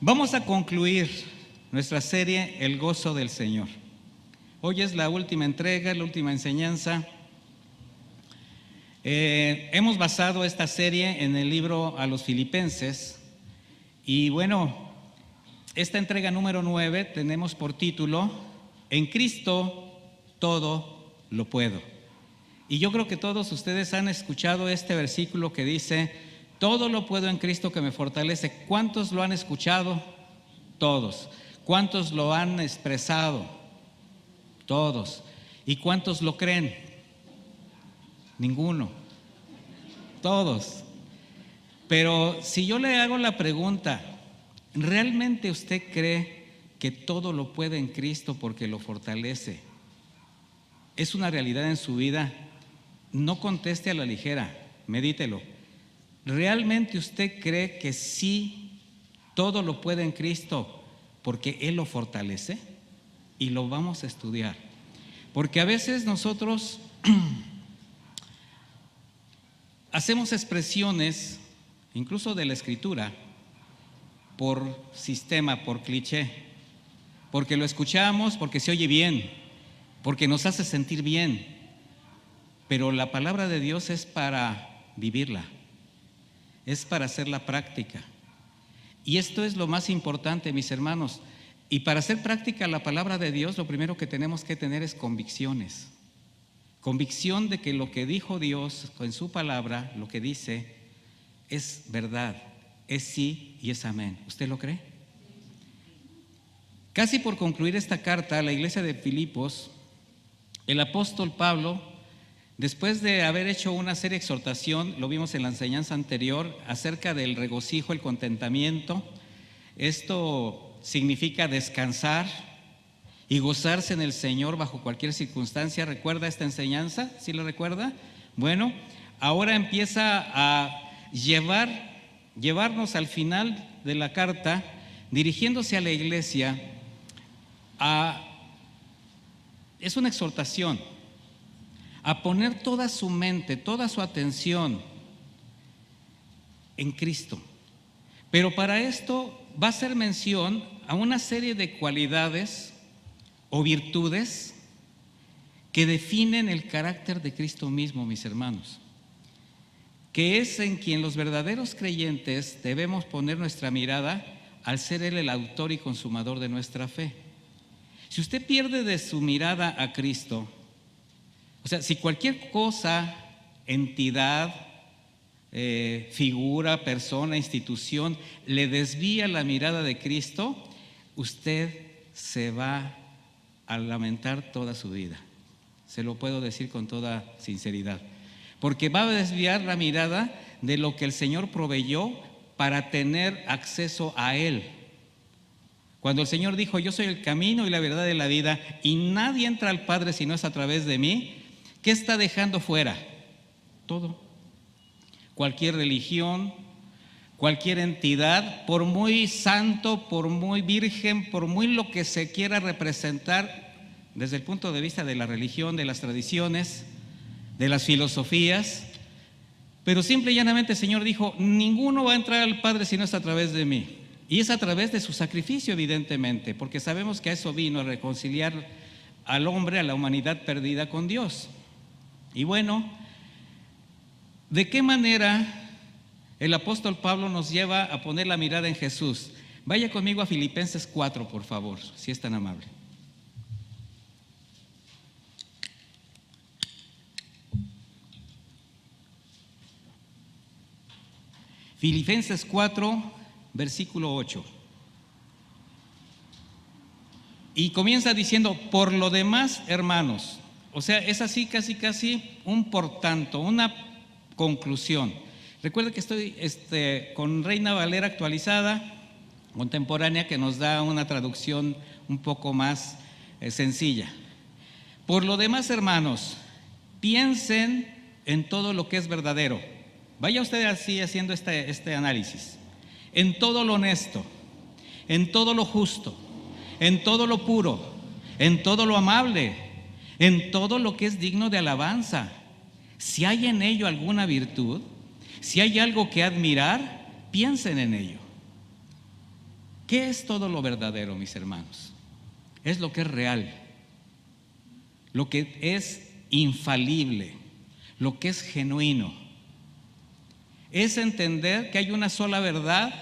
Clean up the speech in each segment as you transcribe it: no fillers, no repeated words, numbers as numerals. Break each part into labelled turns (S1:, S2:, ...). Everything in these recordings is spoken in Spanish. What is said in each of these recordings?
S1: Vamos a concluir nuestra serie El gozo del Señor. Hoy es la última entrega, la última enseñanza. Hemos basado esta serie en el libro a los Filipenses y bueno, esta entrega número 9 tenemos por título En Cristo todo lo puedo. Y yo creo que todos ustedes han escuchado este versículo que dice: todo lo puedo en Cristo que me fortalece. ¿Cuántos lo han escuchado? Todos. ¿Cuántos lo han expresado? Todos. ¿Y cuántos lo creen? Ninguno. Todos. Pero si yo le hago la pregunta, ¿realmente usted cree que todo lo puede en Cristo porque lo fortalece? ¿Es una realidad en su vida? No conteste a la ligera, medítelo. ¿Realmente usted cree que sí, todo lo puede en Cristo porque Él lo fortalece? Y lo vamos a estudiar. Porque a veces nosotros hacemos expresiones, incluso de la Escritura, por sistema, por cliché, porque lo escuchamos, porque se oye bien, porque nos hace sentir bien. Pero la palabra de Dios es para vivirla. Es para hacer la práctica. Y esto es lo más importante, mis hermanos. Y para hacer práctica la palabra de Dios, lo primero que tenemos que tener es convicciones. Convicción de que lo que dijo Dios en su palabra, lo que dice, es verdad, es sí y es amén. ¿Usted lo cree? Casi por concluir esta carta a la iglesia de Filipos, el apóstol Pablo, después de haber hecho una seria exhortación, lo vimos en la enseñanza anterior, acerca del regocijo, el contentamiento. Esto significa descansar y gozarse en el Señor bajo cualquier circunstancia. ¿Recuerda esta enseñanza? ¿Sí lo recuerda? Bueno, ahora empieza a llevarnos al final de la carta, dirigiéndose a la iglesia, es una exhortación a poner toda su mente, toda su atención en Cristo. Pero para esto va a hacer mención a una serie de cualidades o virtudes que definen el carácter de Cristo mismo, mis hermanos, que es en quien los verdaderos creyentes debemos poner nuestra mirada al ser Él el autor y consumador de nuestra fe. Si usted pierde de su mirada a Cristo, o sea, si cualquier cosa, entidad, figura, persona, institución le desvía la mirada de Cristo, usted se va a lamentar toda su vida. Se lo puedo decir con toda sinceridad. Porque va a desviar la mirada de lo que el Señor proveyó para tener acceso a Él. Cuando el Señor dijo: yo soy el camino y la verdad y la vida, y nadie entra al Padre si no es a través de mí, ¿qué está dejando fuera? Todo. Cualquier religión, cualquier entidad, por muy santo, por muy virgen, por muy lo que se quiera representar desde el punto de vista de la religión, de las tradiciones, de las filosofías, pero simple y llanamente el Señor dijo: ninguno va a entrar al Padre si no es a través de mí. Y es a través de su sacrificio, evidentemente, porque sabemos que a eso vino, a reconciliar al hombre, a la humanidad perdida con Dios. Y bueno, ¿de qué manera el apóstol Pablo nos lleva a poner la mirada en Jesús? Vaya conmigo a Filipenses 4, por favor, si es tan amable. Filipenses 4, versículo 8. Y comienza diciendo: por lo demás, hermanos. O sea, es así casi un por tanto, una conclusión. Recuerda que estoy con Reina Valera actualizada, contemporánea, que nos da una traducción un poco más sencilla. Por lo demás, hermanos, piensen en todo lo que es verdadero. Vaya usted así haciendo este análisis. En todo lo honesto, en todo lo justo, en todo lo puro, en todo lo amable, en todo lo que es digno de alabanza. Si hay en ello alguna virtud, si hay algo que admirar, piensen en ello. ¿Qué es todo lo verdadero, mis hermanos? Es lo que es real, lo que es infalible, lo que es genuino. Es entender que hay una sola verdad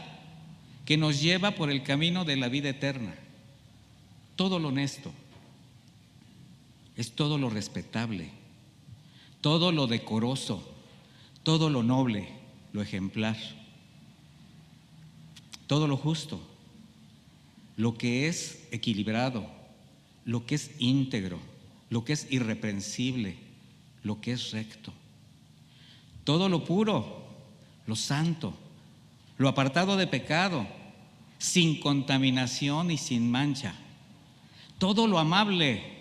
S1: que nos lleva por el camino de la vida eterna. Todo lo honesto, es todo lo respetable, todo lo decoroso, todo lo noble, lo ejemplar, todo lo justo, lo que es equilibrado, lo que es íntegro, lo que es irreprensible, lo que es recto, todo lo puro, lo santo, lo apartado de pecado, sin contaminación y sin mancha, todo lo amable.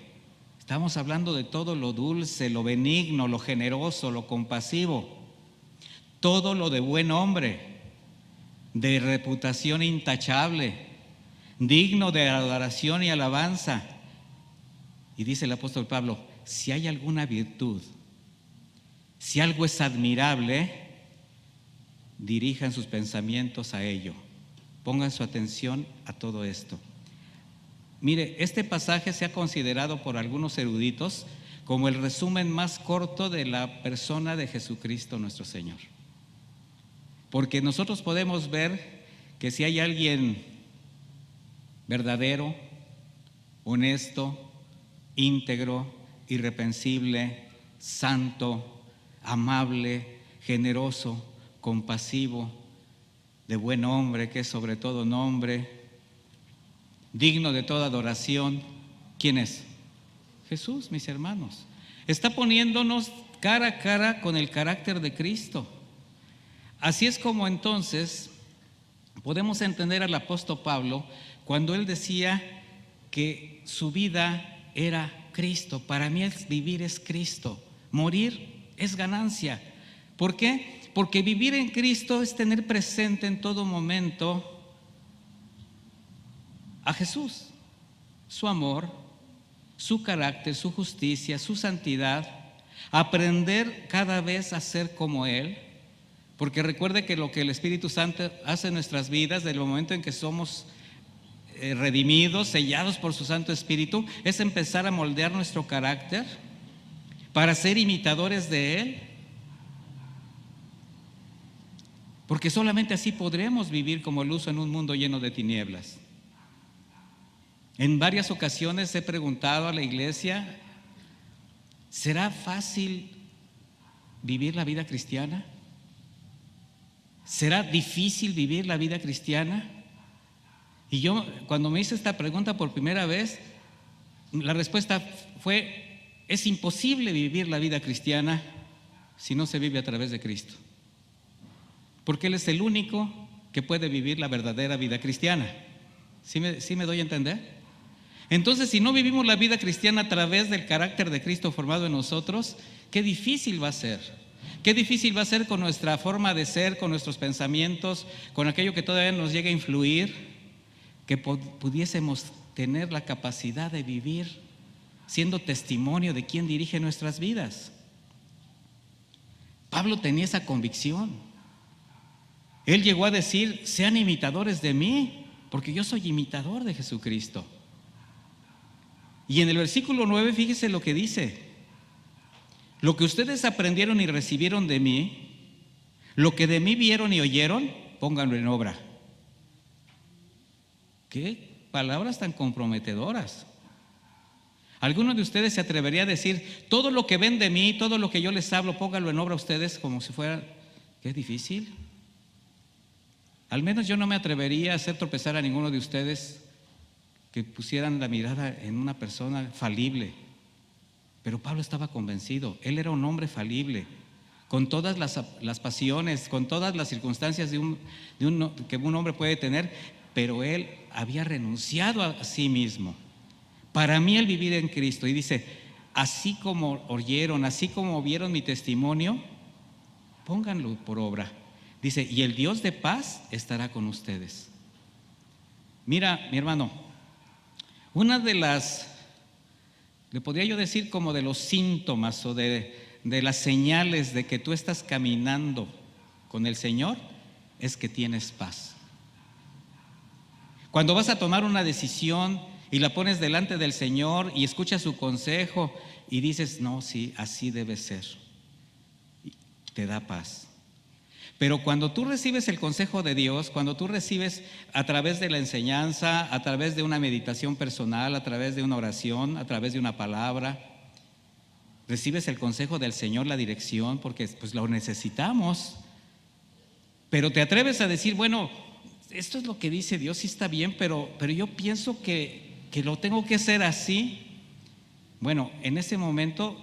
S1: Estamos hablando de todo lo dulce, lo benigno, lo generoso, lo compasivo, todo lo de buen hombre, de reputación intachable, digno de adoración y alabanza. Y dice el apóstol Pablo, si hay alguna virtud, si algo es admirable, dirijan sus pensamientos a ello. Pongan su atención a todo esto. Mire, este pasaje se ha considerado por algunos eruditos como el resumen más corto de la persona de Jesucristo nuestro Señor. Porque nosotros podemos ver que si hay alguien verdadero, honesto, íntegro, irreprensible, santo, amable, generoso, compasivo, de buen hombre, que es sobre todo nombre, digno de toda adoración, ¿quién es? Jesús, mis hermanos. Está poniéndonos cara a cara con el carácter de Cristo. Así es como entonces podemos entender al apóstol Pablo cuando él decía que su vida era Cristo. Para mí vivir es Cristo, morir es ganancia. ¿Por qué? Porque vivir en Cristo es tener presente en todo momento a Jesús, su amor, su carácter, su justicia, su santidad, aprender cada vez a ser como Él, porque recuerde que lo que el Espíritu Santo hace en nuestras vidas, desde el momento en que somos redimidos, sellados por su Santo Espíritu, es empezar a moldear nuestro carácter para ser imitadores de Él, porque solamente así podremos vivir como luz en un mundo lleno de tinieblas. En varias ocasiones he preguntado a la iglesia, ¿será fácil vivir la vida cristiana? ¿Será difícil vivir la vida cristiana? Y yo, cuando me hice esta pregunta por primera vez, la respuesta fue, es imposible vivir la vida cristiana si no se vive a través de Cristo. Porque Él es el único que puede vivir la verdadera vida cristiana. ¿Sí me doy a entender? Entonces, si no vivimos la vida cristiana a través del carácter de Cristo formado en nosotros, qué difícil va a ser. Qué difícil va a ser con nuestra forma de ser, con nuestros pensamientos, con aquello que todavía nos llega a influir, que pudiésemos tener la capacidad de vivir siendo testimonio de quién dirige nuestras vidas. Pablo tenía esa convicción. Él llegó a decir, sean imitadores de mí, porque yo soy imitador de Jesucristo. Y en el versículo 9, fíjese lo que dice: lo que ustedes aprendieron y recibieron de mí, lo que de mí vieron y oyeron, pónganlo en obra. ¿Qué palabras tan comprometedoras? ¿Alguno de ustedes se atrevería a decir, todo lo que ven de mí, todo lo que yo les hablo, pónganlo en obra ustedes, como si fuera? ¿Qué difícil? Al menos yo no me atrevería a hacer tropezar a ninguno de ustedes que pusieran la mirada en una persona falible. Pero Pablo estaba convencido, él era un hombre falible, con todas las pasiones, con todas las circunstancias que un hombre puede tener, pero él había renunciado a sí mismo. Para mí el vivir en Cristo, y dice, así como oyeron, así como vieron mi testimonio, pónganlo por obra. Dice, y el Dios de paz estará con ustedes. Mira, mi hermano, una de las, le podría yo decir como de los síntomas o de las señales de que tú estás caminando con el Señor, es que tienes paz. Cuando vas a tomar una decisión y la pones delante del Señor y escuchas su consejo y dices, no, sí, así debe ser, te da paz. Pero cuando tú recibes el consejo de Dios, cuando tú recibes a través de la enseñanza, a través de una meditación personal, a través de una oración, a través de una palabra, recibes el consejo del Señor, la dirección, porque pues lo necesitamos. Pero te atreves a decir, bueno, esto es lo que dice Dios, sí está bien, pero yo pienso que lo tengo que hacer así. Bueno, en ese momento,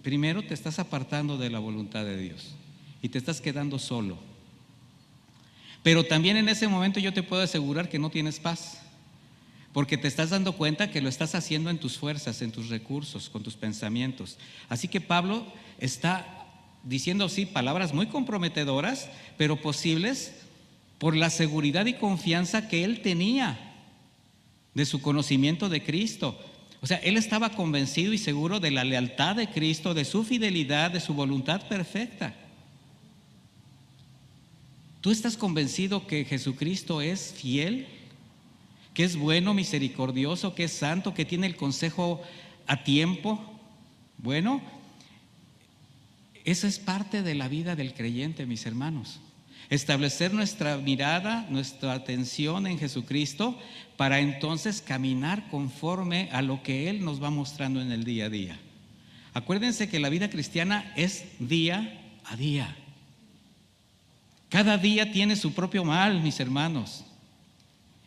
S1: primero te estás apartando de la voluntad de Dios y te estás quedando solo. Pero también en ese momento yo te puedo asegurar que no tienes paz, porque te estás dando cuenta que lo estás haciendo en tus fuerzas, en tus recursos, con tus pensamientos. Así que Pablo está diciendo, sí, palabras muy comprometedoras, pero posibles por la seguridad y confianza que él tenía de su conocimiento de Cristo. O sea, él estaba convencido y seguro de la lealtad de Cristo, de su fidelidad, de su voluntad perfecta. ¿Tú estás convencido que Jesucristo es fiel, que es bueno, misericordioso, que es santo, que tiene el consejo a tiempo? Bueno, eso es parte de la vida del creyente, mis hermanos. Establecer nuestra mirada, nuestra atención en Jesucristo para entonces caminar conforme a lo que Él nos va mostrando en el día a día. Acuérdense que la vida cristiana es día a día. Cada día tiene su propio mal, mis hermanos.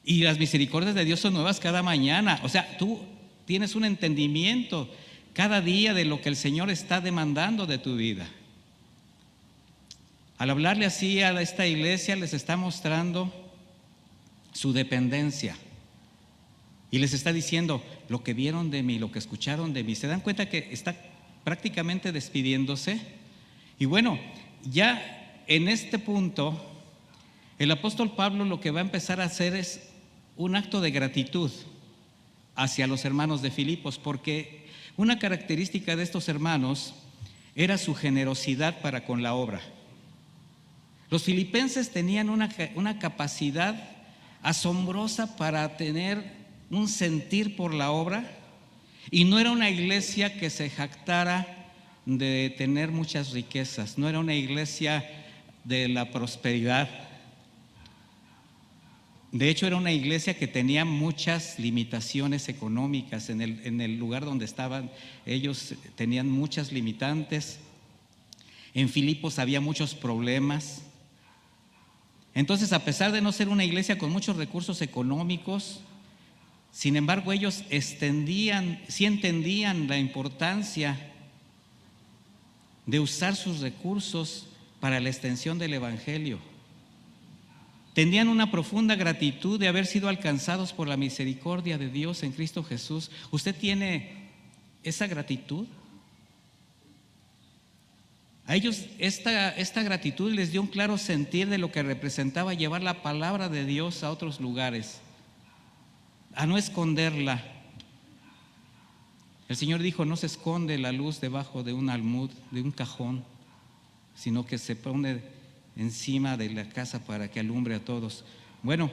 S1: Y las misericordias de Dios son nuevas cada mañana. O sea, tú tienes un entendimiento cada día de lo que el Señor está demandando de tu vida. Al hablarle así a esta iglesia, les está mostrando su dependencia. Y les está diciendo lo que vieron de mí, lo que escucharon de mí. ¿Se dan cuenta que está prácticamente despidiéndose? Y bueno, ya en este punto, el apóstol Pablo lo que va a empezar a hacer es un acto de gratitud hacia los hermanos de Filipos, porque una característica de estos hermanos era su generosidad para con la obra. Los filipenses tenían una capacidad asombrosa para tener un sentir por la obra, y no era una iglesia que se jactara de tener muchas riquezas, no era una iglesia de la prosperidad. De hecho, era una iglesia que tenía muchas limitaciones económicas. En el lugar donde estaban, ellos tenían muchas limitantes. En Filipos había muchos problemas. Entonces, a pesar de no ser una iglesia con muchos recursos económicos, sin embargo, ellos sí entendían la importancia de usar sus recursos para la extensión del Evangelio. Tenían una profunda gratitud de haber sido alcanzados por la misericordia de Dios en Cristo Jesús. ¿Usted tiene esa gratitud? A ellos esta gratitud les dio un claro sentir de lo que representaba llevar la palabra de Dios a otros lugares, a no esconderla. El Señor dijo, no se esconde la luz debajo de un almud, de un cajón, sino que se pone encima de la casa para que alumbre a todos. Bueno,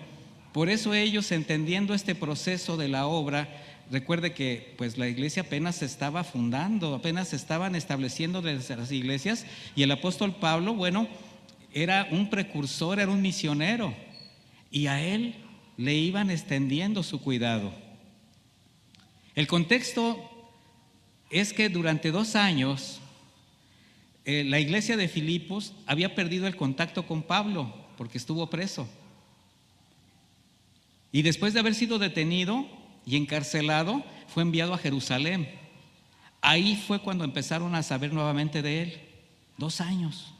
S1: por eso ellos, entendiendo este proceso de la obra, recuerde que pues la iglesia apenas se estaba fundando, apenas se estaban estableciendo las iglesias, y el apóstol Pablo, bueno, era un precursor, era un misionero, y a él le iban extendiendo su cuidado. El contexto es que durante 2 años la iglesia de Filipos había perdido el contacto con Pablo porque estuvo preso. Y después de haber sido detenido y encarcelado, fue enviado a Jerusalén. Ahí fue cuando empezaron a saber nuevamente de él. 2 años.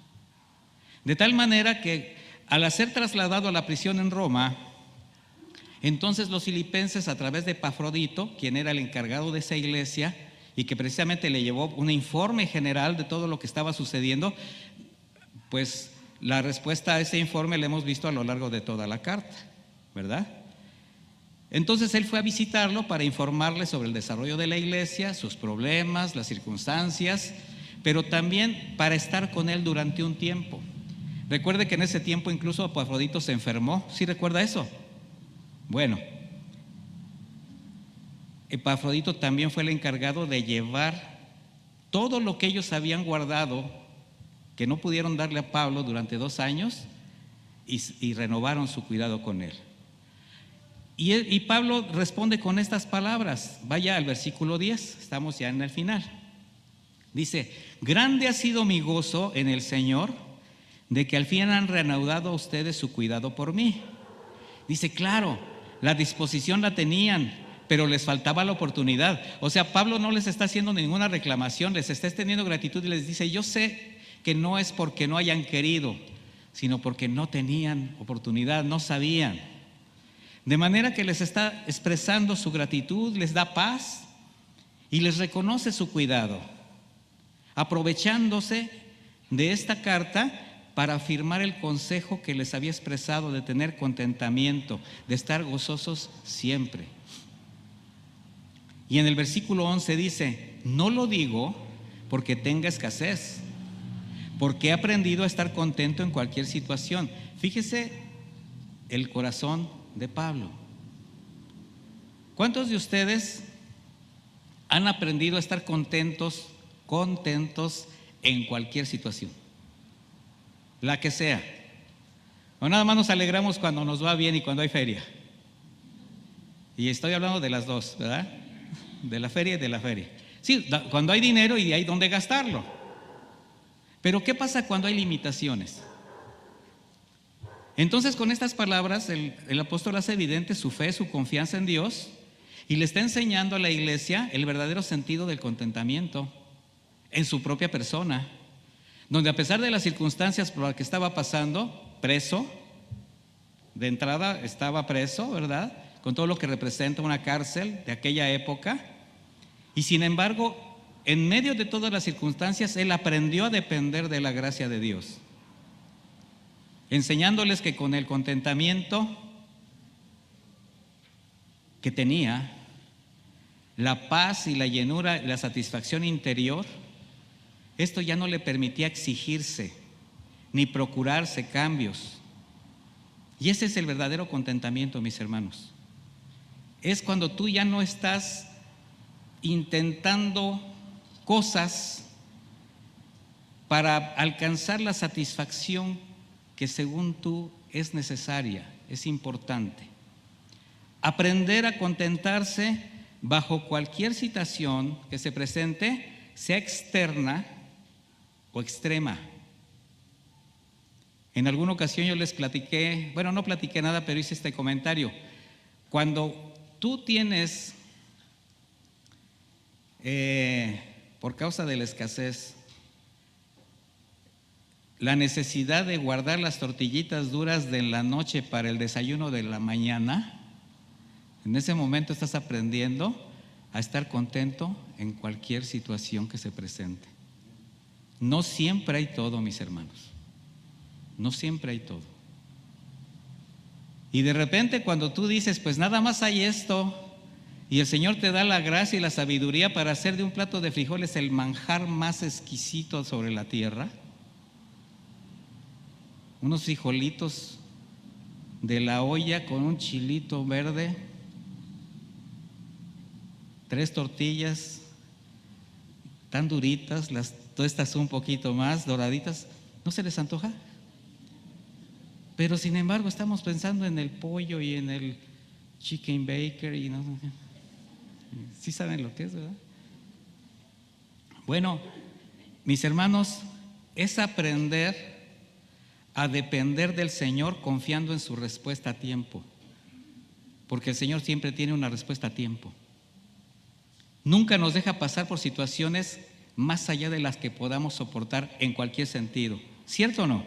S1: De tal manera que al ser trasladado a la prisión en Roma, entonces los filipenses, a través de Epafrodito, quien era el encargado de esa iglesia y que precisamente le llevó un informe general de todo lo que estaba sucediendo, pues la respuesta a ese informe la hemos visto a lo largo de toda la carta, ¿verdad? Entonces él fue a visitarlo para informarle sobre el desarrollo de la iglesia, sus problemas, las circunstancias, pero también para estar con él durante un tiempo. Recuerde que en ese tiempo incluso Epafrodito se enfermó. ¿Sí recuerda eso? Bueno, Epafrodito también fue el encargado de llevar todo lo que ellos habían guardado, que no pudieron darle a Pablo durante 2 años, y renovaron su cuidado con él. Y Pablo responde con estas palabras. Vaya al versículo 10, estamos ya en el final. Dice: grande ha sido mi gozo en el Señor, de que al fin han reanudado a ustedes su cuidado por mí. Dice, claro, la disposición la tenían, pero les faltaba la oportunidad. O sea, Pablo no les está haciendo ninguna reclamación, les está extendiendo gratitud y les dice: yo sé que no es porque no hayan querido, sino porque no tenían oportunidad, no sabían. De manera que les está expresando su gratitud, les da paz y les reconoce su cuidado, aprovechándose de esta carta para afirmar el consejo que les había expresado de tener contentamiento, de estar gozosos siempre. Y en el versículo 11 dice: no lo digo porque tenga escasez, porque he aprendido a estar contento en cualquier situación. Fíjese el corazón de Pablo. ¿Cuántos de ustedes han aprendido a estar contentos en cualquier situación? La que sea. O nada más nos alegramos cuando nos va bien y cuando hay feria. Y estoy hablando de las dos, ¿verdad? De la feria y de la feria. Sí, cuando hay dinero y hay donde gastarlo. Pero ¿qué pasa cuando hay limitaciones? Entonces, con estas palabras, el apóstol hace evidente su fe, su confianza en Dios, y le está enseñando a la iglesia el verdadero sentido del contentamiento en su propia persona, donde a pesar de las circunstancias por las que estaba pasando, preso, de entrada estaba preso, ¿verdad?, con todo lo que representa una cárcel de aquella época, y sin embargo, en medio de todas las circunstancias, él aprendió a depender de la gracia de Dios, enseñándoles que con el contentamiento que tenía, la paz y la llenura, la satisfacción interior, esto ya no le permitía exigirse ni procurarse cambios. Y ese es el verdadero contentamiento, mis hermanos. Es cuando tú ya no estás intentando cosas para alcanzar la satisfacción que según tú es necesaria, es importante. Aprender a contentarse bajo cualquier situación que se presente, sea externa o extrema. En alguna ocasión yo les platiqué, bueno, no platiqué nada, pero hice este comentario. Cuando tú tienes, por causa de la escasez, la necesidad de guardar las tortillitas duras de la noche para el desayuno de la mañana, en ese momento estás aprendiendo a estar contento en cualquier situación que se presente. No siempre hay todo, mis hermanos. No siempre hay todo. Y de repente cuando tú dices, pues nada más hay esto, y el Señor te da la gracia y la sabiduría para hacer de un plato de frijoles el manjar más exquisito sobre la tierra, unos frijolitos de la olla con un chilito verde, 3 tortillas tan duritas, las tuestas un poquito más doraditas, ¿no se les antoja? Pero sin embargo estamos pensando en el pollo y en el chicken baker y no, ¿sí saben lo que es, verdad? Bueno, mis hermanos, es aprender a depender del Señor confiando en su respuesta a tiempo, porque el Señor siempre tiene una respuesta a tiempo. Nunca nos deja pasar por situaciones más allá de las que podamos soportar en cualquier sentido, ¿cierto o no?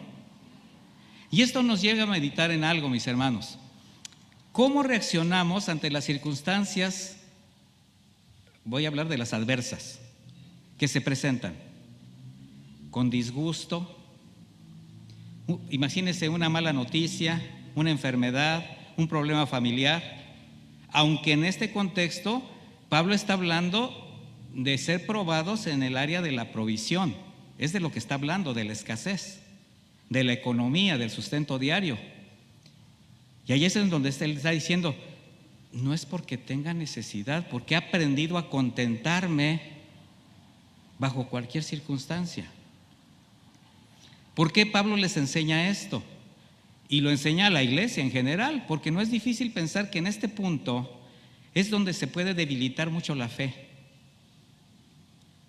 S1: Y esto nos lleva a meditar en algo, mis hermanos. ¿Cómo reaccionamos ante las circunstancias, voy a hablar de las adversas, que se presentan? ¿Con disgusto? Imagínense una mala noticia, una enfermedad, un problema familiar. Aunque en este contexto Pablo está hablando de ser probados en el área de la provisión, es de lo que está hablando, de la escasez, de la economía, del sustento diario. Y ahí es en donde él está diciendo, no es porque tenga necesidad, porque he aprendido a contentarme bajo cualquier circunstancia. ¿Por qué Pablo les enseña esto? Y lo enseña a la iglesia en general, porque no es difícil pensar que en este punto es donde se puede debilitar mucho la fe,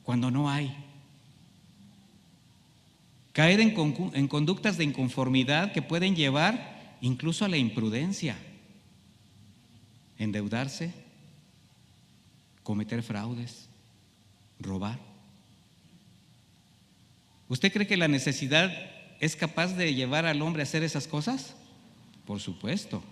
S1: cuando no hay. Caer en conductas de inconformidad que pueden llevar incluso a la imprudencia, endeudarse, cometer fraudes, robar. ¿Usted cree que la necesidad es capaz de llevar al hombre a hacer esas cosas? Por supuesto.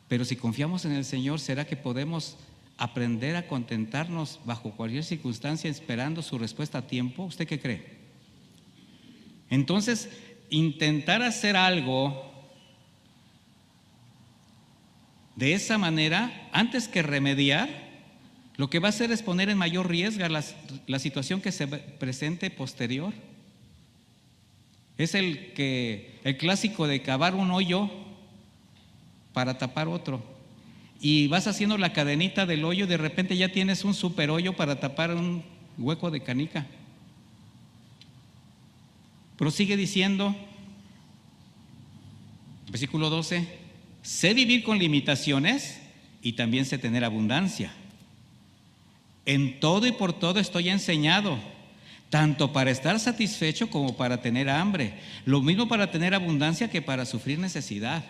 S1: Pero si confiamos en el Señor, ¿será que podemos aprender a contentarnos bajo cualquier circunstancia esperando su respuesta a tiempo? ¿Usted qué cree? Entonces, intentar hacer algo de esa manera, antes que remediar, lo que va a hacer es poner en mayor riesgo la situación que se presente posterior. Es el clásico de cavar un hoyo para tapar otro. Y vas haciendo la cadenita del hoyo y de repente ya tienes un super hoyo para tapar un hueco de canica. Prosigue diciendo, versículo 12, sé vivir con limitaciones y también sé tener abundancia. En todo y por todo estoy enseñado, tanto para estar satisfecho como para tener hambre, lo mismo para tener abundancia que para sufrir necesidad.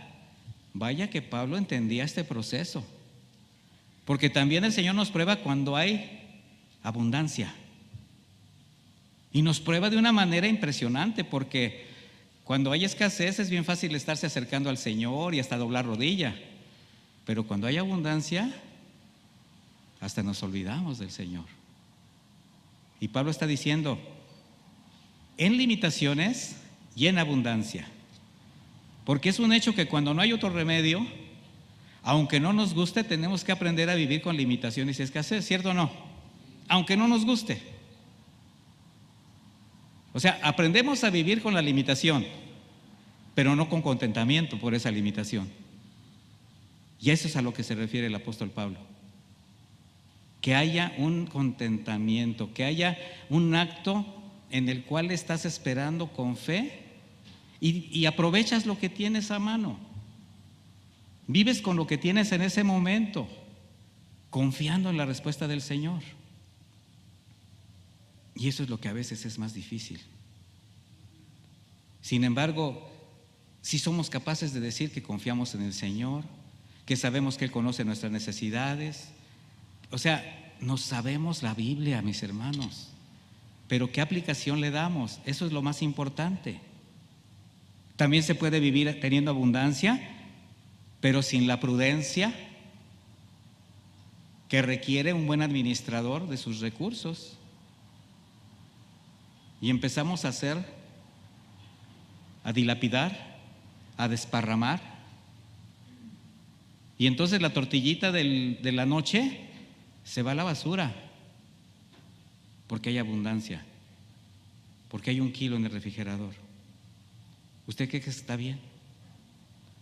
S1: Vaya que Pablo entendía este proceso, porque también el Señor nos prueba cuando hay abundancia. Y nos prueba de una manera impresionante, porque cuando hay escasez es bien fácil estarse acercando al Señor y hasta doblar rodilla. Pero cuando hay abundancia, hasta nos olvidamos del Señor. Y Pablo está diciendo, en limitaciones y en abundancia. Porque es un hecho que cuando no hay otro remedio, aunque no nos guste, tenemos que aprender a vivir con limitaciones y escasez, ¿cierto o no? Aunque no nos guste. O sea, aprendemos a vivir con la limitación, pero no con contentamiento por esa limitación. Y eso es a lo que se refiere el apóstol Pablo. Que haya un contentamiento, que haya un acto en el cual estás esperando con fe y aprovechas lo que tienes a mano. Vives con lo que tienes en ese momento, confiando en la respuesta del Señor. Y eso es lo que a veces es más difícil. Sin embargo, si somos capaces de decir que confiamos en el Señor, que sabemos que Él conoce nuestras necesidades, o sea, nos sabemos la Biblia, mis hermanos, pero ¿qué aplicación le damos? Eso es lo más importante. También se puede vivir teniendo abundancia, pero sin la prudencia que requiere un buen administrador de sus recursos. Y empezamos a dilapidar, a desparramar. Y entonces la tortillita de la noche se va a la basura, porque hay abundancia, porque hay 1 kilo en el refrigerador. ¿Usted cree que está bien?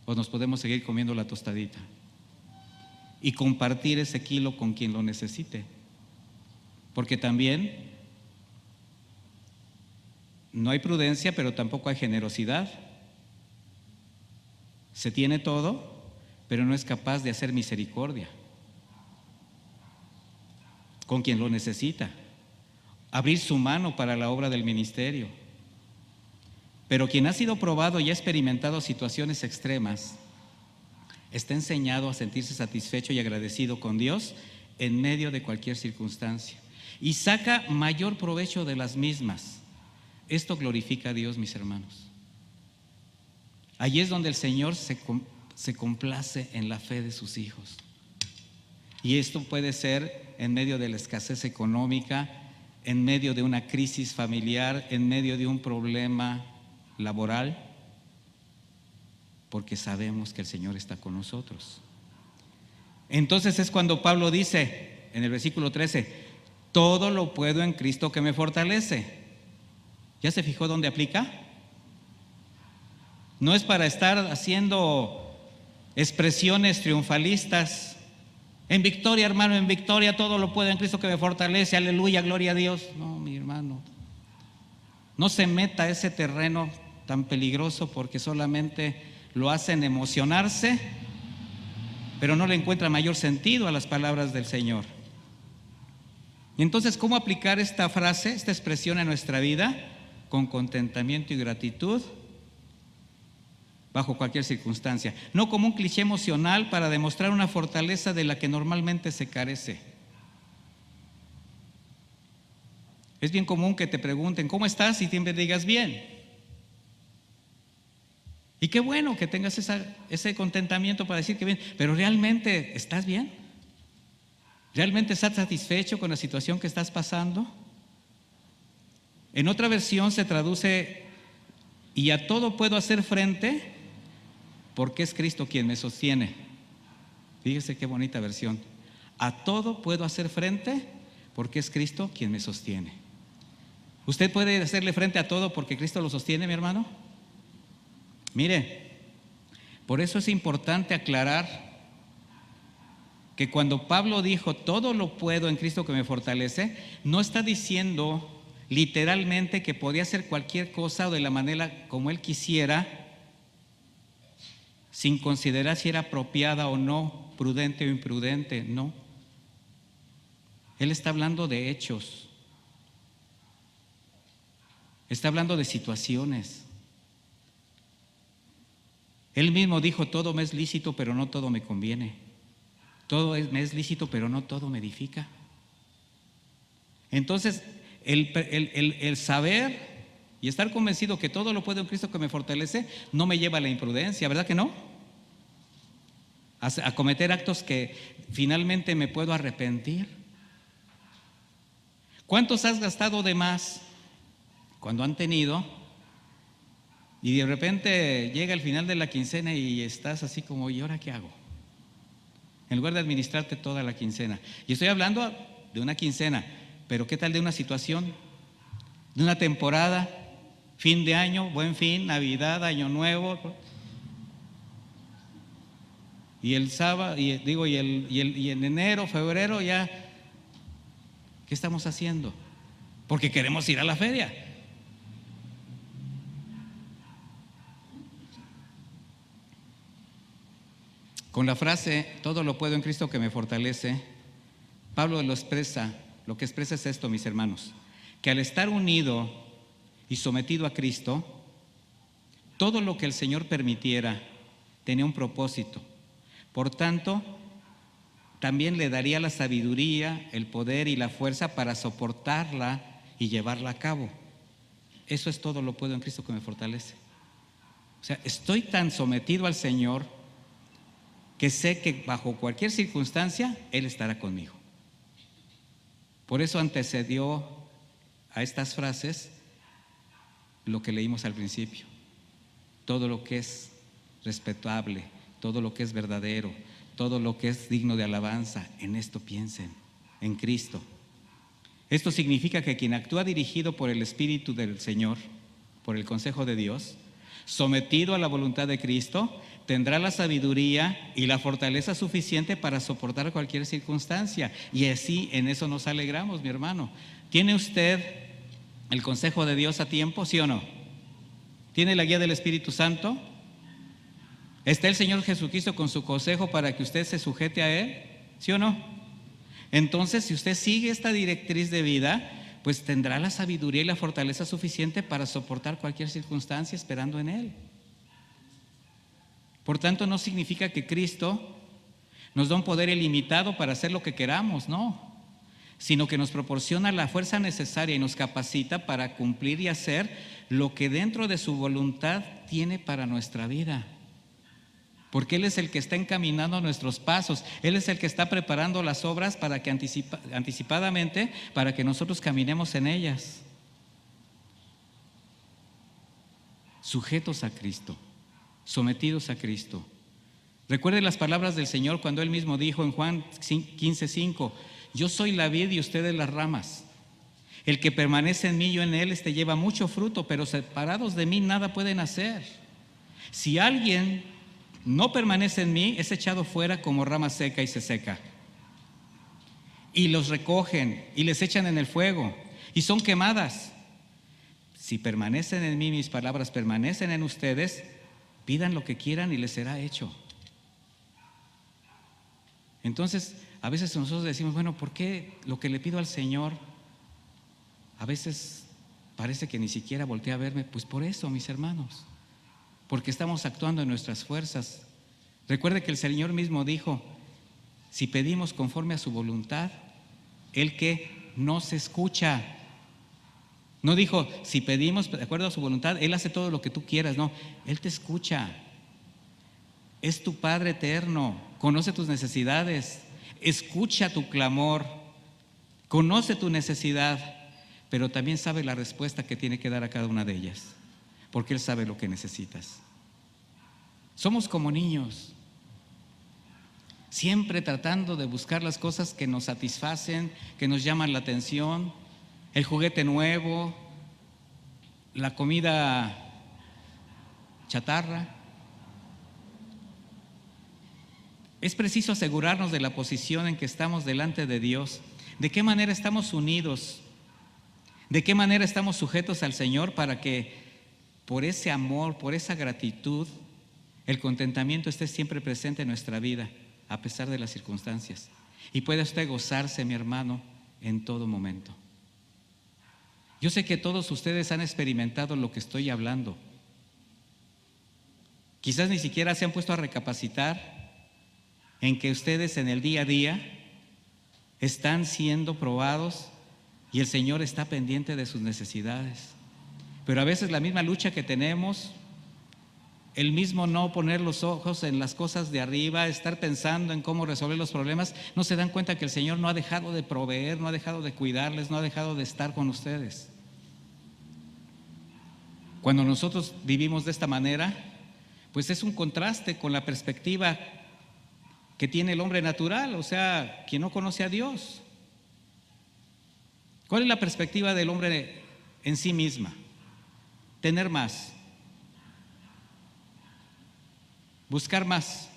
S1: ¿O nos podemos seguir comiendo la tostadita y compartir ese kilo con quien lo necesite? Porque también no hay prudencia, pero tampoco hay generosidad. Se tiene todo, pero no es capaz de hacer misericordia con quien lo necesita, abrir su mano para la obra del ministerio. Pero quien ha sido probado y ha experimentado situaciones extremas, está enseñado a sentirse satisfecho y agradecido con Dios en medio de cualquier circunstancia y saca mayor provecho de las mismas. Esto glorifica a Dios, mis hermanos. Allí es donde el Señor se complace en la fe de sus hijos. Y esto puede ser en medio de la escasez económica, en medio de una crisis familiar, en medio de un problema laboral, porque sabemos que el Señor está con nosotros. Entonces es cuando Pablo dice en el versículo 13, todo lo puedo en Cristo que me fortalece. ¿Ya se fijó dónde aplica? No es para estar haciendo expresiones triunfalistas. En victoria, hermano, en victoria todo lo puedo en Cristo que me fortalece, aleluya, gloria a Dios. No, mi hermano, no se meta a ese terreno tan peligroso, porque solamente lo hacen emocionarse, pero no le encuentra mayor sentido a las palabras del Señor. Y entonces, ¿cómo aplicar esta frase, esta expresión en nuestra vida? Con contentamiento y gratitud bajo cualquier circunstancia, no como un cliché emocional para demostrar una fortaleza de la que normalmente se carece. Es bien común que te pregunten ¿cómo estás? Y siempre digas bien. Y qué bueno que tengas ese contentamiento para decir que bien, pero ¿realmente estás bien? ¿Realmente estás satisfecho con la situación que estás pasando? En otra versión se traduce: y a todo puedo hacer frente porque es Cristo quien me sostiene. Fíjese qué bonita versión. A todo puedo hacer frente porque es Cristo quien me sostiene. ¿Usted puede hacerle frente a todo porque Cristo lo sostiene, mi hermano? Mire, por eso es importante aclarar que cuando Pablo dijo todo lo puedo en Cristo que me fortalece, no está diciendo literalmente que podía hacer cualquier cosa o de la manera como él quisiera, sin considerar si era apropiada o no, prudente o imprudente. No. Él está hablando de hechos. Está hablando de situaciones. Él mismo dijo: todo me es lícito, pero no todo me conviene. Todo me es lícito, pero no todo me edifica. Entonces, el saber y estar convencido que todo lo puedo en Cristo que me fortalece no me lleva a la imprudencia, ¿verdad que no? A cometer actos que finalmente me puedo arrepentir. ¿Cuántos has gastado de más cuando han tenido y de repente llega el final de la quincena y estás así como: ¿y ahora qué hago? En lugar de administrarte toda la quincena. Y estoy hablando de una quincena, pero ¿qué tal de una situación? De una temporada, fin de año, Buen Fin, Navidad, Año Nuevo. Y el sábado, y en enero, febrero ya, ¿qué estamos haciendo? Porque queremos ir a la feria. Con la frase todo lo puedo en Cristo que me fortalece, Pablo lo expresa. Lo que expresa es esto, mis hermanos: que al estar unido y sometido a Cristo, todo lo que el Señor permitiera tenía un propósito. Por tanto, también le daría la sabiduría, el poder y la fuerza para soportarla y llevarla a cabo. Eso es todo lo puedo en Cristo que me fortalece. O sea, estoy tan sometido al Señor que sé que bajo cualquier circunstancia Él estará conmigo. Por eso antecedió a estas frases lo que leímos al principio: todo lo que es respetable, todo lo que es verdadero, todo lo que es digno de alabanza, en esto piensen, en Cristo. Esto significa que quien actúa dirigido por el Espíritu del Señor, por el consejo de Dios, sometido a la voluntad de Cristo, tendrá la sabiduría y la fortaleza suficiente para soportar cualquier circunstancia. Y así en eso nos alegramos, mi hermano. ¿Tiene usted el consejo de Dios a tiempo, sí o no? ¿Tiene la guía del Espíritu Santo? ¿Está el Señor Jesucristo con su consejo para que usted se sujete a Él? ¿Sí o no? Entonces, si usted sigue esta directriz de vida, pues tendrá la sabiduría y la fortaleza suficiente para soportar cualquier circunstancia esperando en Él. Por tanto, no significa que Cristo nos da un poder ilimitado para hacer lo que queramos, no, sino que nos proporciona la fuerza necesaria y nos capacita para cumplir y hacer lo que dentro de su voluntad tiene para nuestra vida. Porque Él es el que está encaminando nuestros pasos. Él es el que está preparando las obras para que anticipadamente, para que nosotros caminemos en ellas. Sujetos a Cristo, sometidos a Cristo. Recuerde las palabras del Señor cuando Él mismo dijo en Juan 15:5: yo soy la vid y ustedes las ramas. El que permanece en mí, yo en él, lleva mucho fruto, pero separados de mí nada pueden hacer. Si alguien no permanece en mí, es echado fuera como rama seca y se seca. Y los recogen y les echan en el fuego y son quemadas. Si permanecen en mí, mis palabras permanecen en ustedes, pidan lo que quieran y les será hecho. Entonces, a veces nosotros decimos, bueno, ¿por qué lo que le pido al Señor a veces parece que ni siquiera voltea a verme? Pues por eso, mis hermanos, porque estamos actuando en nuestras fuerzas. Recuerde que el Señor mismo dijo, si pedimos conforme a su voluntad, Él que nos escucha. No dijo, si pedimos de acuerdo a su voluntad, Él hace todo lo que tú quieras. No, Él te escucha. Es tu Padre eterno, conoce tus necesidades, escucha tu clamor, conoce tu necesidad, pero también sabe la respuesta que tiene que dar a cada una de ellas, porque Él sabe lo que necesitas. Somos como niños, siempre tratando de buscar las cosas que nos satisfacen, que nos llaman la atención, el juguete nuevo, la comida chatarra. Es preciso asegurarnos de la posición en que estamos delante de Dios, de qué manera estamos unidos, de qué manera estamos sujetos al Señor para que por ese amor, por esa gratitud, el contentamiento esté siempre presente en nuestra vida, a pesar de las circunstancias. Y pueda usted gozarse, mi hermano, en todo momento. Yo sé que todos ustedes han experimentado lo que estoy hablando. Quizás ni siquiera se han puesto a recapacitar en que ustedes en el día a día están siendo probados y el Señor está pendiente de sus necesidades. Pero a veces la misma lucha que tenemos, el mismo no poner los ojos en las cosas de arriba, estar pensando en cómo resolver los problemas, no se dan cuenta que el Señor no ha dejado de proveer, no ha dejado de cuidarles, no ha dejado de estar con ustedes. Cuando nosotros vivimos de esta manera, pues es un contraste con la perspectiva que tiene el hombre natural, o sea, quien no conoce a Dios. ¿Cuál es la perspectiva del hombre en sí misma? Tener más, buscar más.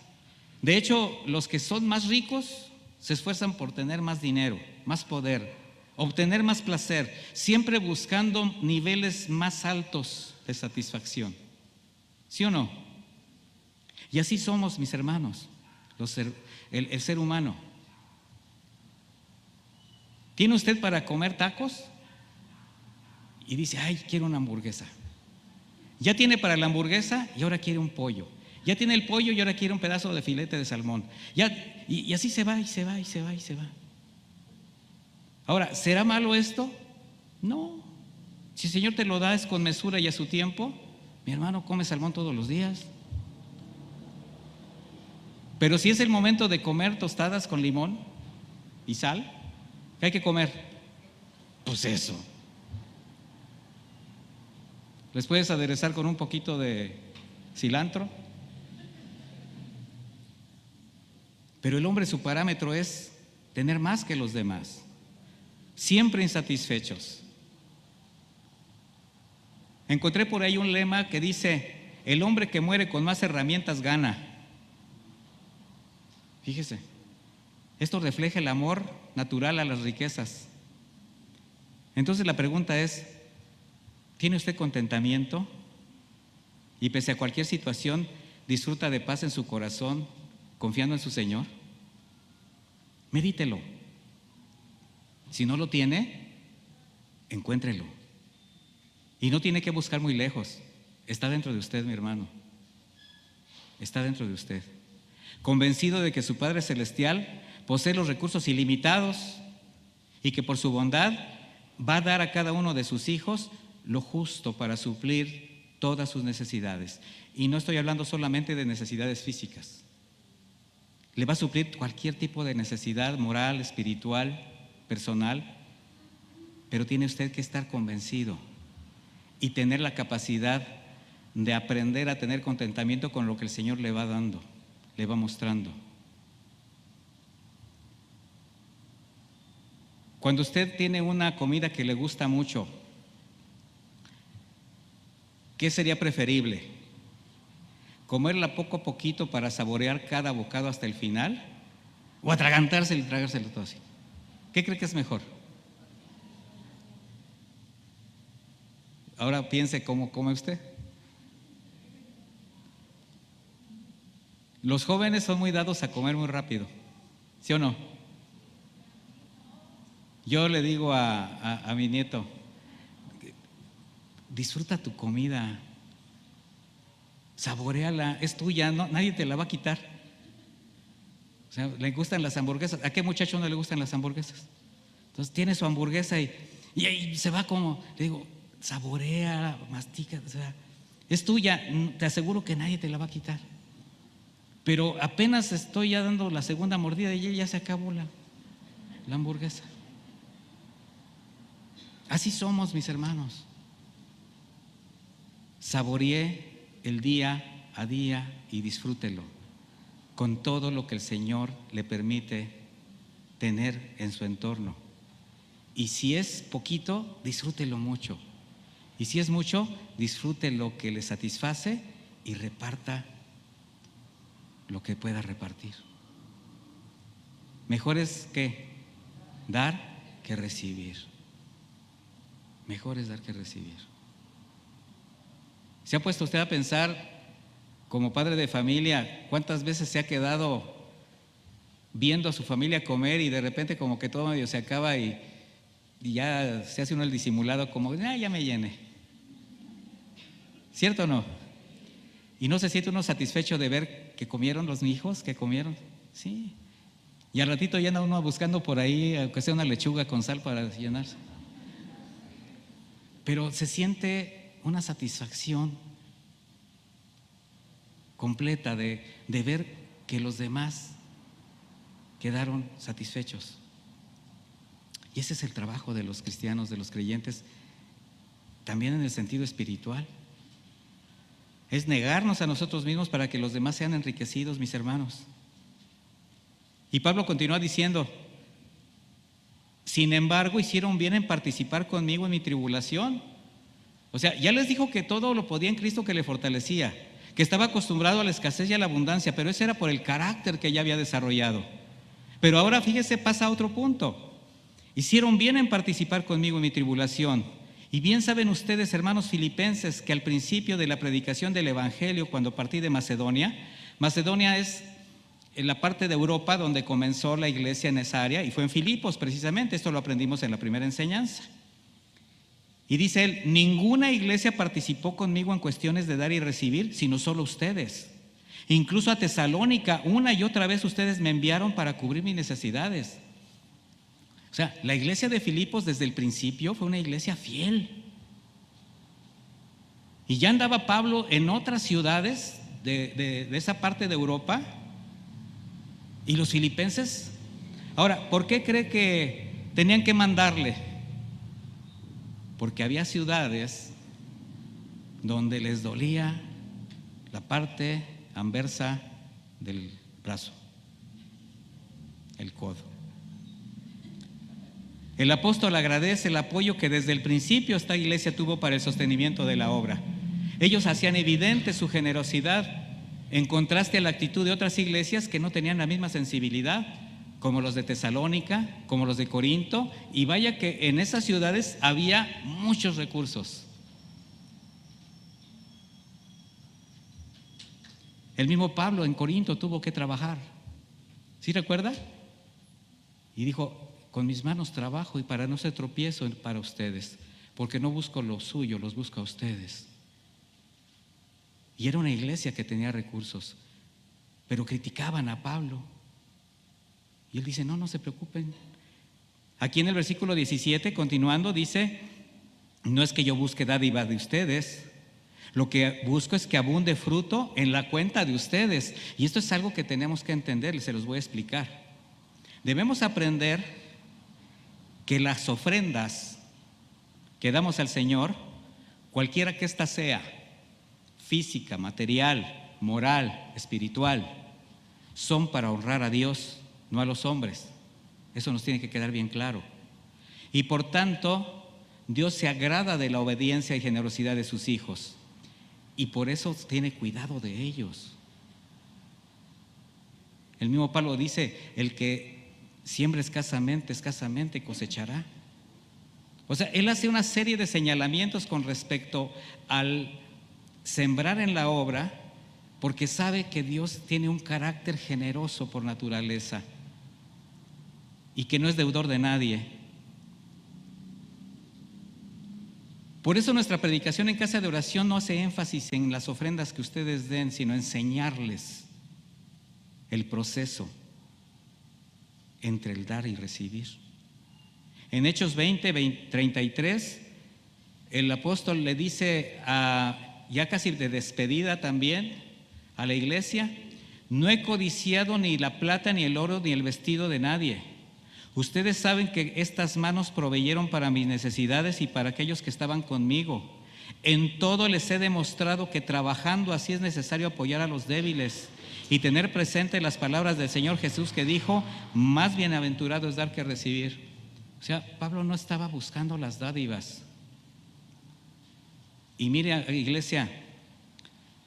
S1: De hecho, los que son más ricos se esfuerzan por tener más dinero, más poder, obtener más placer, siempre buscando niveles más altos de satisfacción. ¿Sí o no? Y así somos, mis hermanos. El ser humano. ¿Tiene usted para comer tacos? Y dice, ay, quiero una hamburguesa. Ya tiene para la hamburguesa y ahora quiere un pollo. Ya tiene el pollo y ahora quiere un pedazo de filete de salmón. Y así se va, y se va, y se va, y se va. Ahora, ¿será malo esto? No. Si el Señor te lo da es con mesura y a su tiempo. Mi hermano come salmón todos los días. Pero si es el momento de comer tostadas con limón y sal, ¿qué hay que comer? Pues eso. Les puedes aderezar con un poquito de cilantro. Pero el hombre, su parámetro es tener más que los demás, siempre insatisfechos. Encontré por ahí un lema que dice, el hombre que muere con más herramientas gana. Fíjese, esto refleja el amor natural a las riquezas. Entonces la pregunta es, ¿tiene usted contentamiento? Y pese a cualquier situación, ¿disfruta de paz en su corazón, confiando en su Señor? Medítelo. Si no lo tiene, encuéntrelo. Y no tiene que buscar muy lejos. Está dentro de usted, mi hermano. Está dentro de usted. Convencido de que su Padre Celestial posee los recursos ilimitados y que por su bondad va a dar a cada uno de sus hijos lo justo para suplir todas sus necesidades. Y no estoy hablando solamente de necesidades físicas. Le va a suplir cualquier tipo de necesidad moral, espiritual, personal, pero tiene usted que estar convencido y tener la capacidad de aprender a tener contentamiento con lo que el Señor le va dando, le va mostrando. Cuando usted tiene una comida que le gusta mucho, ¿qué sería preferible? comerla poco a poquito para saborear cada bocado hasta el final, o atragantárselo y tragárselo todo así? ¿Qué cree que es mejor? Ahora piense cómo come usted. Los jóvenes son muy dados a comer muy rápido, ¿sí o no? Yo le digo a mi nieto, disfruta tu comida, saboréala, es tuya, no, nadie te la va a quitar. O sea, le gustan las hamburguesas. ¿A qué muchacho no le gustan las hamburguesas? Entonces tiene su hamburguesa y se va como, le digo, saborea, mastica, o sea, es tuya, te aseguro que nadie te la va a quitar. Pero apenas estoy ya dando la segunda mordida y ya se acabó la hamburguesa. Así somos, mis hermanos. Saboreé el día a día y disfrútelo con todo lo que el Señor le permite tener en su entorno. Y si es poquito, disfrútelo mucho. Y si es mucho, disfrute lo que le satisface y reparta lo que pueda repartir. Mejor es que dar que recibir. Mejor es dar que recibir. ¿Se ha puesto usted a pensar, como padre de familia, cuántas veces se ha quedado viendo a su familia comer y de repente como que todo medio se acaba y ya se hace uno el disimulado como, ya me llené? ¿Cierto o no? ¿Y no se siente uno satisfecho de ver que comieron los hijos, que comieron? Sí. Y al ratito ya anda uno buscando por ahí, aunque sea una lechuga con sal para llenarse. Pero se siente una satisfacción completa de ver que los demás quedaron satisfechos. Y ese es el trabajo de los cristianos, de los creyentes, también en el sentido espiritual. Es negarnos a nosotros mismos para que los demás sean enriquecidos, mis hermanos. Y Pablo continúa diciendo: sin embargo, hicieron bien en participar conmigo en mi tribulación. O sea, ya les dijo que todo lo podía en Cristo que le fortalecía, que estaba acostumbrado a la escasez y a la abundancia, pero ese era por el carácter que ya había desarrollado. Pero ahora, fíjese, pasa a otro punto. Hicieron bien en participar conmigo en mi tribulación. Y bien saben ustedes, hermanos filipenses, que al principio de la predicación del Evangelio, cuando partí de Macedonia, Macedonia es en la parte de Europa donde comenzó la iglesia en esa área, y fue en Filipos precisamente. Esto lo aprendimos en la primera enseñanza. Y dice él: ninguna iglesia participó conmigo en cuestiones de dar y recibir, sino solo ustedes. Incluso a Tesalónica, una y otra vez ustedes me enviaron para cubrir mis necesidades. O sea, la iglesia de Filipos desde el principio fue una iglesia fiel. Y ya andaba Pablo en otras ciudades de esa parte de Europa. Y los filipenses, ahora, ¿por qué cree que tenían que mandarle? Porque había ciudades donde les dolía la parte anversa del brazo, el codo. El apóstol agradece el apoyo que desde el principio esta iglesia tuvo para el sostenimiento de la obra. Ellos hacían evidente su generosidad en contraste a la actitud de otras iglesias que no tenían la misma sensibilidad, como los de Tesalónica, como los de Corinto, y vaya que en esas ciudades había muchos recursos. El mismo Pablo en Corinto tuvo que trabajar. ¿Sí recuerda? Y dijo: con mis manos trabajo, y para no ser tropiezo para ustedes, porque no busco lo suyo, los busco a ustedes. Y era una iglesia que tenía recursos, pero criticaban a Pablo. Y él dice: no se preocupen. Aquí en el versículo 17, continuando, dice: no es que yo busque dádiva de ustedes, lo que busco es que abunde fruto en la cuenta de ustedes. Y esto es algo que tenemos que entender, se los voy a explicar. Debemos aprender que las ofrendas que damos al Señor, cualquiera que ésta sea, física, material, moral, espiritual, son para honrar a Dios, no a los hombres. Eso nos tiene que quedar bien claro. Y por tanto, Dios se agrada de la obediencia y generosidad de sus hijos. y por eso tiene cuidado de ellos. El mismo Pablo dice, el que siembra escasamente cosechará. O sea, él hace una serie de señalamientos con respecto al sembrar en la obra, porque sabe que Dios tiene un carácter generoso por naturaleza y que no es deudor de nadie. Por eso nuestra predicación en casa de oración no hace énfasis en las ofrendas que ustedes den, sino enseñarles el proceso entre el dar y recibir. En Hechos 33, el apóstol le dice, ya casi de despedida también, a la iglesia: no he codiciado ni la plata, ni el oro, ni el vestido de nadie. Ustedes saben que estas manos proveyeron para mis necesidades y para aquellos que estaban conmigo. En todo les he demostrado que trabajando así es necesario apoyar a los débiles y tener presente las palabras del Señor Jesús, que dijo: más bienaventurado es dar que recibir. O sea, Pablo no estaba buscando las dádivas. Y mire, iglesia,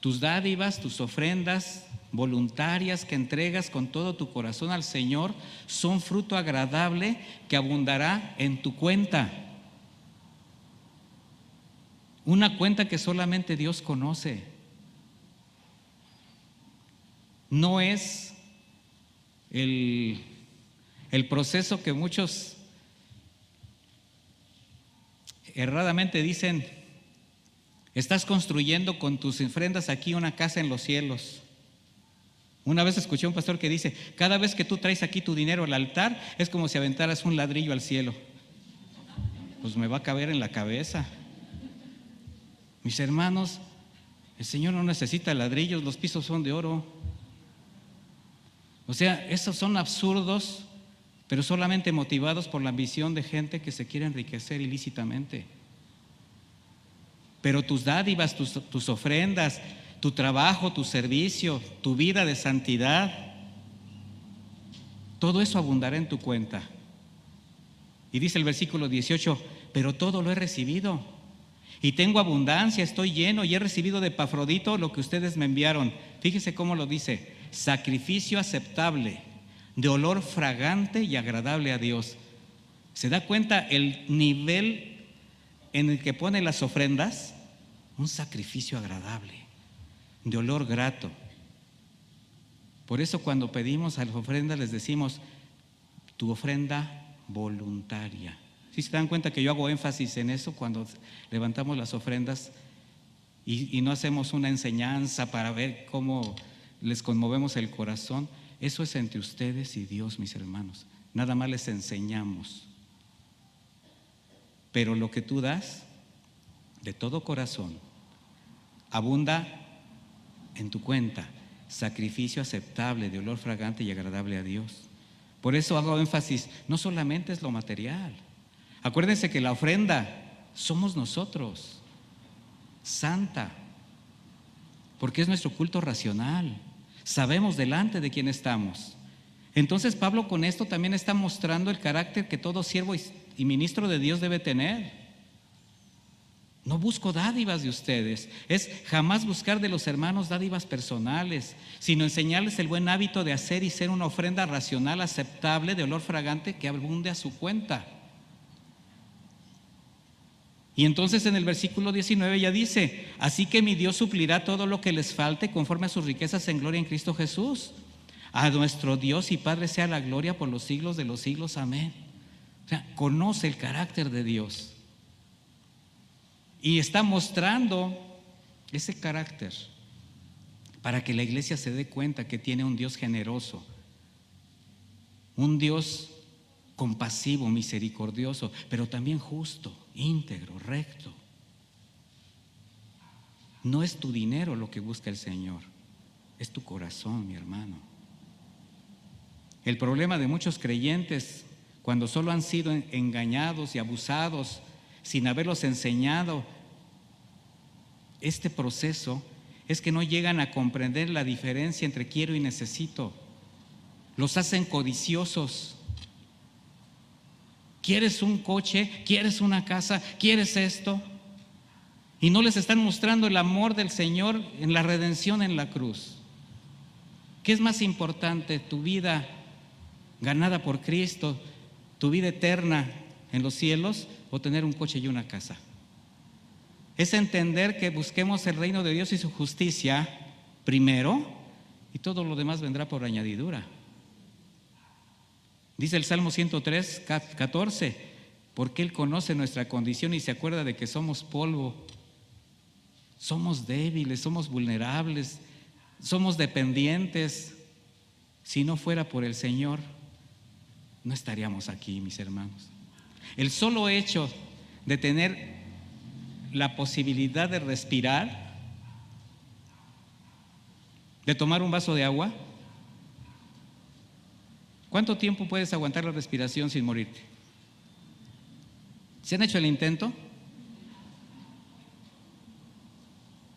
S1: tus dádivas, tus ofrendas voluntarias que entregas con todo tu corazón al Señor son fruto agradable que abundará en tu cuenta. Una cuenta que solamente Dios conoce. No es el proceso que muchos erradamente dicen: estás construyendo con tus ofrendas aquí una casa en los cielos. Una vez escuché a un pastor que dice: cada vez que tú traes aquí tu dinero al altar, es como si aventaras un ladrillo al cielo. Pues me va a caber en la cabeza. Mis hermanos, el Señor no necesita ladrillos, los pisos son de oro. O sea, esos son absurdos, pero solamente motivados por la ambición de gente que se quiere enriquecer ilícitamente. Pero tus dádivas, tus ofrendas, tu trabajo, tu servicio, tu vida de santidad, todo eso abundará en tu cuenta. Y dice el versículo 18: pero todo lo he recibido y tengo abundancia, estoy lleno, y he recibido de Epafrodito lo que ustedes me enviaron. Fíjese cómo lo dice: sacrificio aceptable, de olor fragante y agradable a Dios. ¿Se da cuenta el nivel en el que pone las ofrendas? Un sacrificio agradable, de olor grato. Por eso cuando pedimos a las ofrendas les decimos: tu ofrenda voluntaria. ¿Sí se dan cuenta que yo hago énfasis en eso cuando levantamos las ofrendas y no hacemos una enseñanza para ver cómo les conmovemos el corazón? Eso es entre ustedes y Dios, mis hermanos. Nada más les enseñamos. Pero lo que tú das de todo corazón abunda en tu cuenta, sacrificio aceptable, de olor fragante y agradable a Dios. Por eso hago énfasis, no solamente es lo material. Acuérdense que la ofrenda somos nosotros, santa, porque es nuestro culto racional. Sabemos delante de quién estamos. Entonces Pablo con esto también está mostrando el carácter que todo siervo y ministro de Dios debe tener. No busco dádivas de ustedes, es jamás buscar de los hermanos dádivas personales, sino enseñarles el buen hábito de hacer y ser una ofrenda racional, aceptable, de olor fragante, que abunde a su cuenta. Y entonces en el versículo 19 ya dice: así que mi Dios suplirá todo lo que les falte conforme a sus riquezas en gloria en Cristo Jesús. A nuestro Dios y Padre sea la gloria por los siglos de los siglos. Amén. O sea, conoce el carácter de Dios y está mostrando ese carácter para que la iglesia se dé cuenta que tiene un Dios generoso, un Dios compasivo, misericordioso, pero también justo, íntegro, recto. No es tu dinero lo que busca el Señor, es tu corazón, mi hermano. El problema de muchos creyentes, cuando solo han sido engañados y abusados sin haberlos enseñado este proceso, es que no llegan a comprender la diferencia entre quiero y necesito. Los hacen codiciosos. ¿Quieres un coche? ¿Quieres una casa? ¿Quieres esto? Y no les están mostrando el amor del Señor en la redención en la cruz. ¿Qué es más importante? ¿Tu vida ganada por Cristo, tu vida eterna en los cielos, o tener un coche y una casa? Es entender que busquemos el reino de Dios y su justicia primero, y todo lo demás vendrá por añadidura. Dice el Salmo 103, 14, porque Él conoce nuestra condición y se acuerda de que somos polvo. Somos débiles, somos vulnerables, somos dependientes. Si no fuera por el Señor, no estaríamos aquí, mis hermanos. El solo hecho de tener la posibilidad de respirar, de tomar un vaso de agua, ¿cuánto tiempo puedes aguantar la respiración sin morirte? ¿Se han hecho el intento?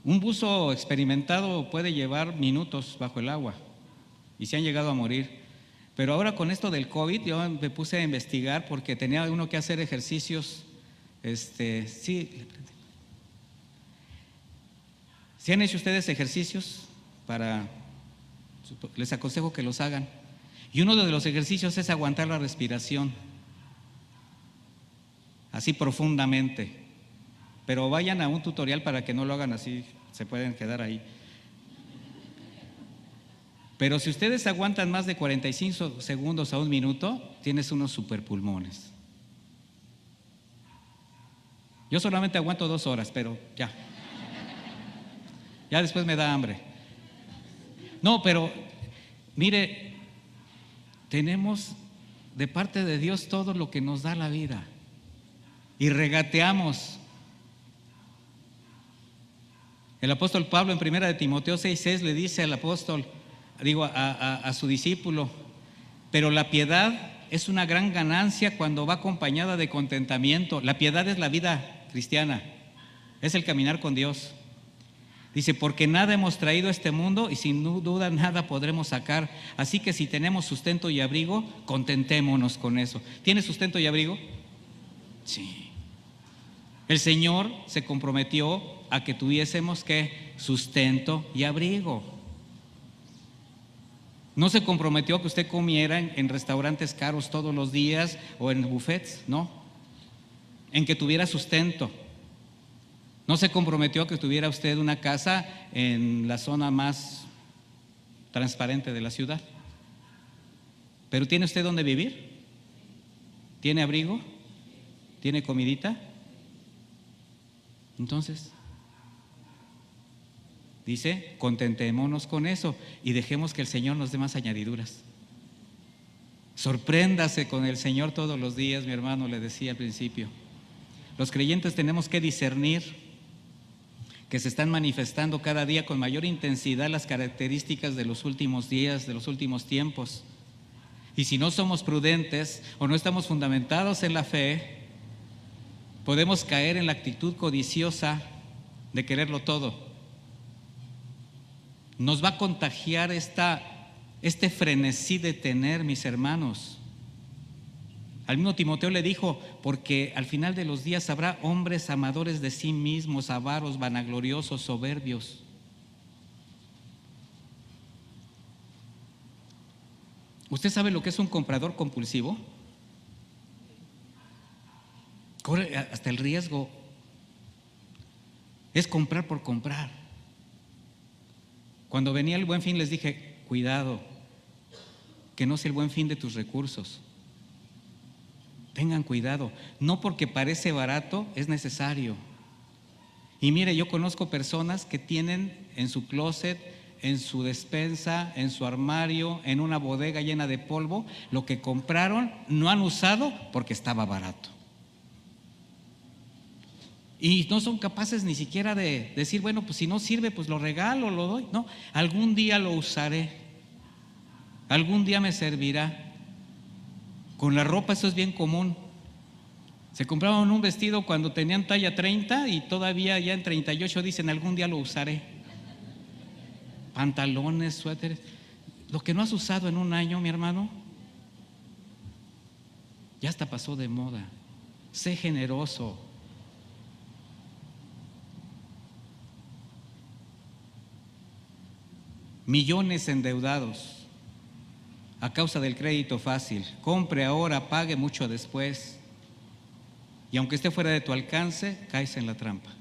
S1: Un buzo experimentado puede llevar minutos bajo el agua y se han llegado a morir. Pero ahora con esto del COVID yo me puse a investigar porque tenía uno que hacer ejercicios. ¿Sí han hecho ustedes ejercicios? Les aconsejo que los hagan. Y uno de los ejercicios es aguantar la respiración, así profundamente. Pero vayan a un tutorial para que no lo hagan así, se pueden quedar ahí. Pero si ustedes aguantan más de 45 segundos a un minuto, tienes unos superpulmones. Yo solamente aguanto 2 horas, pero ya después me da hambre. No, pero mire, tenemos de parte de Dios todo lo que nos da la vida y regateamos. El apóstol Pablo en 1 de Timoteo 6:6 le dice al apóstol, a su discípulo, pero la piedad es una gran ganancia cuando va acompañada de contentamiento. La piedad es la vida cristiana, es el caminar con Dios. Dice, porque nada hemos traído a este mundo y sin duda nada podremos sacar. Así que si tenemos sustento y abrigo, contentémonos con eso. ¿Tienes sustento y abrigo? Sí. El Señor se comprometió a que tuviésemos ¿qué? Sustento y abrigo. No se comprometió a que usted comiera en restaurantes caros todos los días o en buffets, no. En que tuviera sustento. No se comprometió a que tuviera usted una casa en la zona más transparente de la ciudad. Pero ¿tiene usted dónde vivir? ¿Tiene abrigo? ¿Tiene comidita? Entonces, dice, contentémonos con eso y dejemos que el Señor nos dé más añadiduras. Sorpréndase con el Señor todos los días, mi hermano, le decía al principio. Los creyentes tenemos que discernir que se están manifestando cada día con mayor intensidad las características de los últimos días, de los últimos tiempos. Y si no somos prudentes o no estamos fundamentados en la fe, podemos caer en la actitud codiciosa de quererlo todo. Nos va a contagiar este frenesí de tener, mis hermanos. Al mismo Timoteo le dijo, porque al final de los días habrá hombres amadores de sí mismos, avaros, vanagloriosos, soberbios. ¿Usted sabe lo que es un comprador compulsivo? Corre hasta el riesgo. Es comprar por comprar. Cuando venía el Buen Fin les dije, cuidado, que no sea el Buen Fin de tus recursos. Tengan cuidado, no porque parece barato es necesario. Y mire, yo conozco personas que tienen en su closet, en su despensa, en su armario, en una bodega llena de polvo, lo que compraron, no han usado porque estaba barato. Y no son capaces ni siquiera de decir, bueno, pues si no sirve, pues lo regalo, lo doy. No, algún día lo usaré, algún día me servirá. Con la ropa eso es bien común. Se compraban un vestido cuando tenían talla 30 y todavía ya en 38 dicen, algún día lo usaré. Pantalones, suéteres. Lo que no has usado en un año, mi hermano, ya hasta pasó de moda. Sé generoso. millones endeudados a causa del crédito fácil. Compre ahora, pague mucho después. Y aunque esté fuera de tu alcance, caes en la trampa.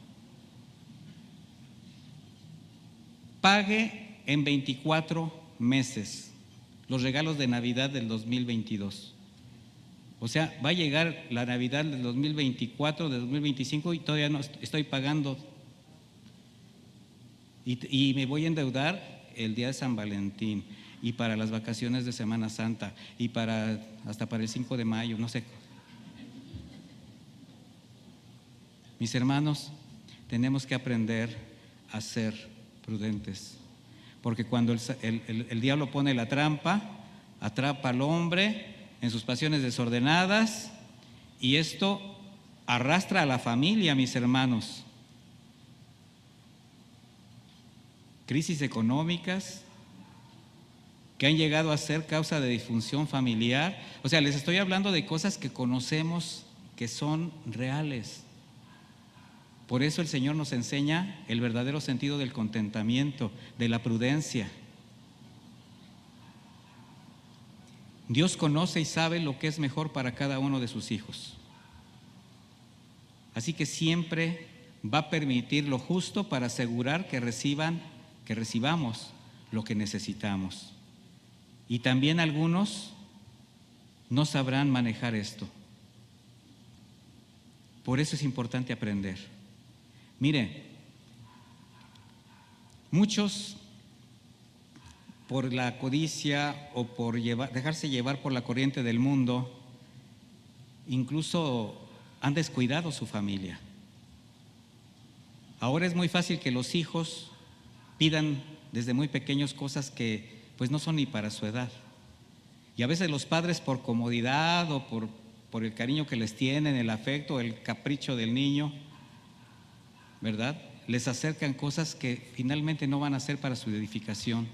S1: Pague en 24 meses los regalos de Navidad del 2022. O sea, va a llegar la Navidad del 2024, del 2025 y todavía no estoy pagando. Y me voy a endeudar el día de San Valentín y para las vacaciones de Semana Santa y hasta para el 5 de mayo, no sé. Mis hermanos, tenemos que aprender a ser prudentes, porque cuando el diablo pone la trampa, atrapa al hombre en sus pasiones desordenadas y esto arrastra a la familia, mis hermanos. Crisis económicas que han llegado a ser causa de disfunción familiar. O sea, les estoy hablando de cosas que conocemos que son reales. Por eso el Señor nos enseña el verdadero sentido del contentamiento, de la prudencia. Dios conoce y sabe lo que es mejor para cada uno de sus hijos. Así que siempre va a permitir lo justo para asegurar que recibamos lo que necesitamos. Y también algunos no sabrán manejar esto. Por eso es importante aprender. Mire, muchos por la codicia o por dejarse llevar por la corriente del mundo, incluso han descuidado su familia. Ahora es muy fácil que los hijos pidan desde muy pequeños cosas que pues no son ni para su edad. Y a veces los padres por comodidad o por el cariño que les tienen, el afecto, el capricho del niño, ¿verdad?, les acercan cosas que finalmente no van a ser para su edificación.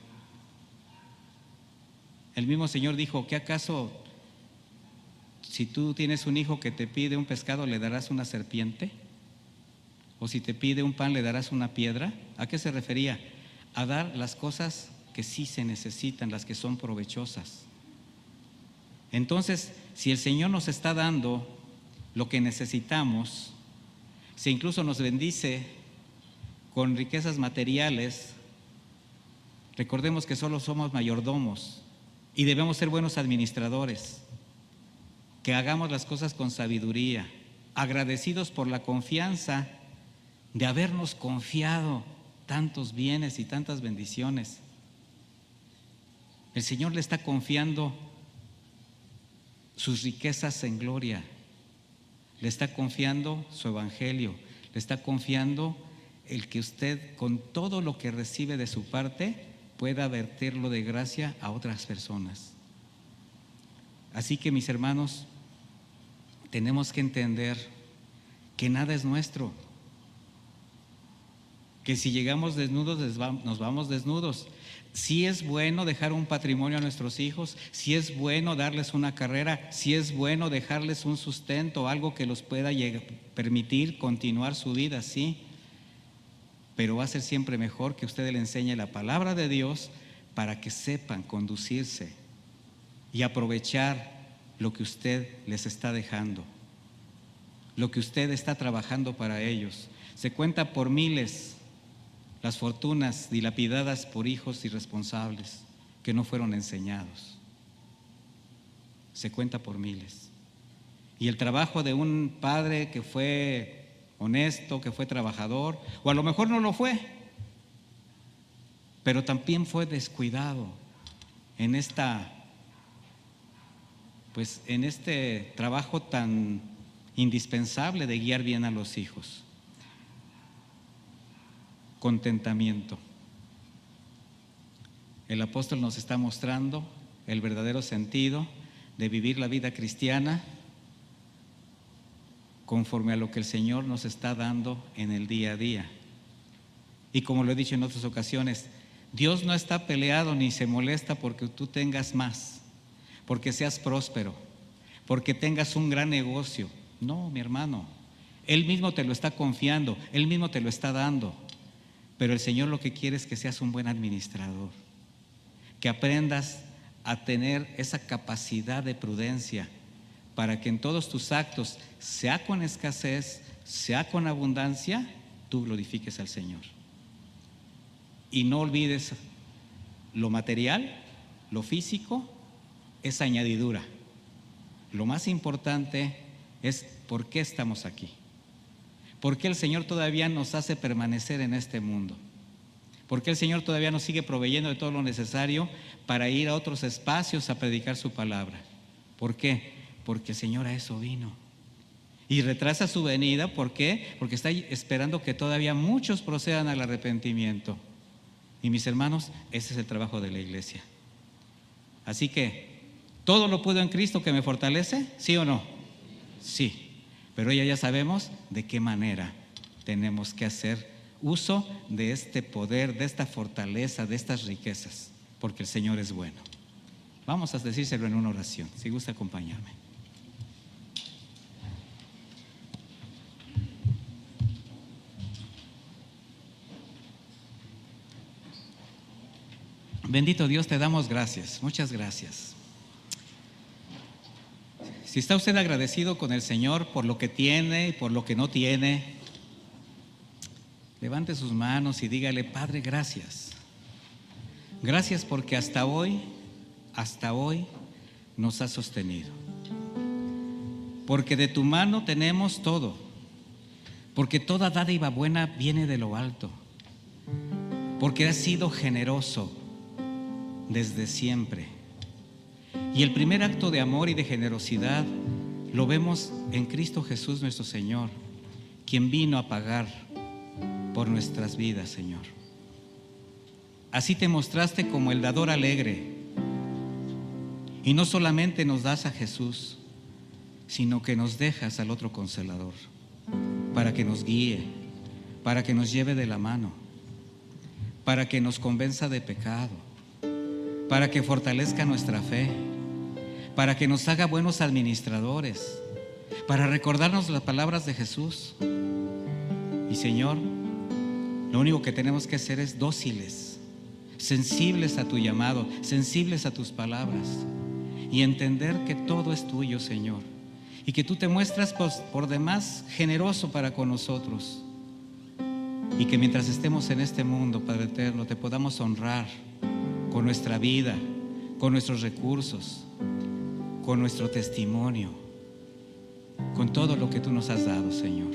S1: El mismo Señor dijo: ¿qué acaso si tú tienes un hijo que te pide un pescado, le darás una serpiente? ¿O si te pide un pan, le darás una piedra? ¿A qué se refería? A dar las cosas que sí se necesitan, las que son provechosas. Entonces, si el Señor nos está dando lo que necesitamos, si incluso nos bendice con riquezas materiales, recordemos que solo somos mayordomos y debemos ser buenos administradores, que hagamos las cosas con sabiduría, agradecidos por la confianza de habernos confiado tantos bienes y tantas bendiciones. El Señor le está confiando sus riquezas en gloria, le está confiando su evangelio, le está confiando el que usted con todo lo que recibe de su parte pueda verterlo de gracia a otras personas. Así que, mis hermanos, tenemos que entender que nada es nuestro, que si llegamos desnudos nos vamos desnudos. Sí es bueno dejar un patrimonio a nuestros hijos, sí es bueno darles una carrera, sí es bueno dejarles un sustento, algo que los pueda permitir continuar su vida, sí. Pero va a ser siempre mejor que usted le enseñe la palabra de Dios para que sepan conducirse y aprovechar lo que usted les está dejando, lo que usted está trabajando para ellos. Se cuenta por miles las fortunas dilapidadas por hijos irresponsables que no fueron enseñados. Se cuenta por miles. Y el trabajo de un padre que fue honesto, que fue trabajador, o a lo mejor no lo fue, pero también fue descuidado en este trabajo tan indispensable de guiar bien a los hijos. Contentamiento. El apóstol nos está mostrando el verdadero sentido de vivir la vida cristiana conforme a lo que el Señor nos está dando en el día a día. Y como lo he dicho en otras ocasiones, Dios no está peleado ni se molesta porque tú tengas más, porque seas próspero, porque tengas un gran negocio. No, mi hermano, Él mismo te lo está confiando, Él mismo te lo está dando. Pero el Señor lo que quiere es que seas un buen administrador, que aprendas a tener esa capacidad de prudencia para que en todos tus actos, sea con escasez, sea con abundancia, tú glorifiques al Señor. Y no olvides lo material, lo físico, es añadidura. Lo más importante es por qué estamos aquí. ¿Por qué el Señor todavía nos hace permanecer en este mundo? ¿Por qué el Señor todavía nos sigue proveyendo de todo lo necesario para ir a otros espacios a predicar su palabra? ¿Por qué? Porque el Señor a eso vino. Y retrasa su venida, ¿por qué? Porque está esperando que todavía muchos procedan al arrepentimiento. Y mis hermanos, ese es el trabajo de la iglesia. Así que, ¿todo lo puedo en Cristo que me fortalece? ¿Sí o no? Sí. Pero ya sabemos de qué manera tenemos que hacer uso de este poder, de esta fortaleza, de estas riquezas, porque el Señor es bueno. Vamos a decírselo en una oración, si gusta acompañarme. Bendito Dios, te damos gracias, muchas gracias. Si está usted agradecido con el Señor por lo que tiene y por lo que no tiene, levante sus manos y dígale: Padre, gracias. Gracias porque hasta hoy nos has sostenido. Porque de tu mano tenemos todo. Porque toda dádiva buena viene de lo alto. Porque has sido generoso desde siempre. Y el primer acto de amor y de generosidad lo vemos en Cristo Jesús nuestro Señor, quien vino a pagar por nuestras vidas, Señor. Así te mostraste como el dador alegre. Y no solamente nos das a Jesús, sino que nos dejas al otro Consolador, para que nos guíe, para que nos lleve de la mano, para que nos convenza de pecado, para que fortalezca nuestra fe, para que nos haga buenos administradores, para recordarnos las palabras de Jesús. Y Señor, lo único que tenemos que hacer es dóciles, sensibles a tu llamado, sensibles a tus palabras, y entender que todo es tuyo, Señor, y que tú te muestras por demás generoso para con nosotros, y que mientras estemos en este mundo, Padre eterno, te podamos honrar con nuestra vida, con nuestros recursos, con nuestro testimonio, con todo lo que tú nos has dado, Señor,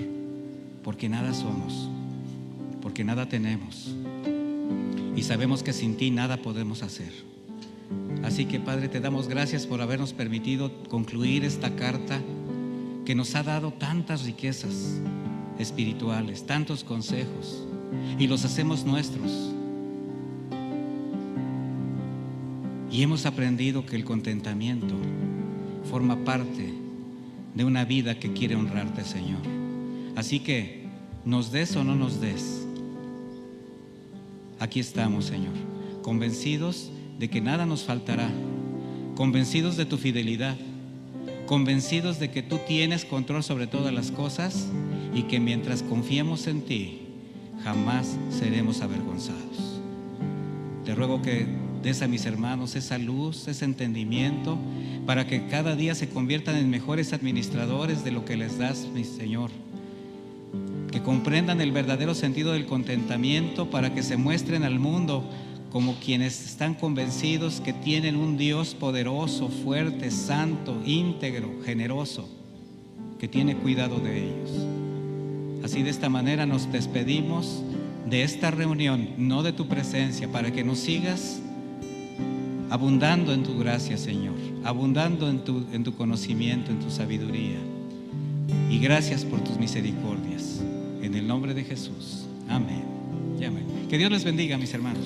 S1: porque nada somos, porque nada tenemos, y sabemos que sin ti nada podemos hacer. Así que, Padre, te damos gracias por habernos permitido concluir esta carta que nos ha dado tantas riquezas espirituales, tantos consejos, y los hacemos nuestros. Y hemos aprendido que el contentamiento forma parte de una vida que quiere honrarte, Señor. Así que, nos des o no nos des, aquí estamos, Señor, convencidos de que nada nos faltará, convencidos de tu fidelidad, convencidos de que tú tienes control sobre todas las cosas y que mientras confiemos en ti, jamás seremos avergonzados. Te ruego que des a mis hermanos esa luz, ese entendimiento, para que cada día se conviertan en mejores administradores de lo que les das, mi Señor. Que comprendan el verdadero sentido del contentamiento, para que se muestren al mundo como quienes están convencidos que tienen un Dios poderoso, fuerte, santo, íntegro, generoso, que tiene cuidado de ellos. Así, de esta manera nos despedimos de esta reunión, no de tu presencia, para que nos sigas abundando en tu gracia, Señor, abundando en tu conocimiento, en tu sabiduría. Y gracias por tus misericordias. En el nombre de Jesús. Amén. Y amén. Que Dios les bendiga, mis hermanos.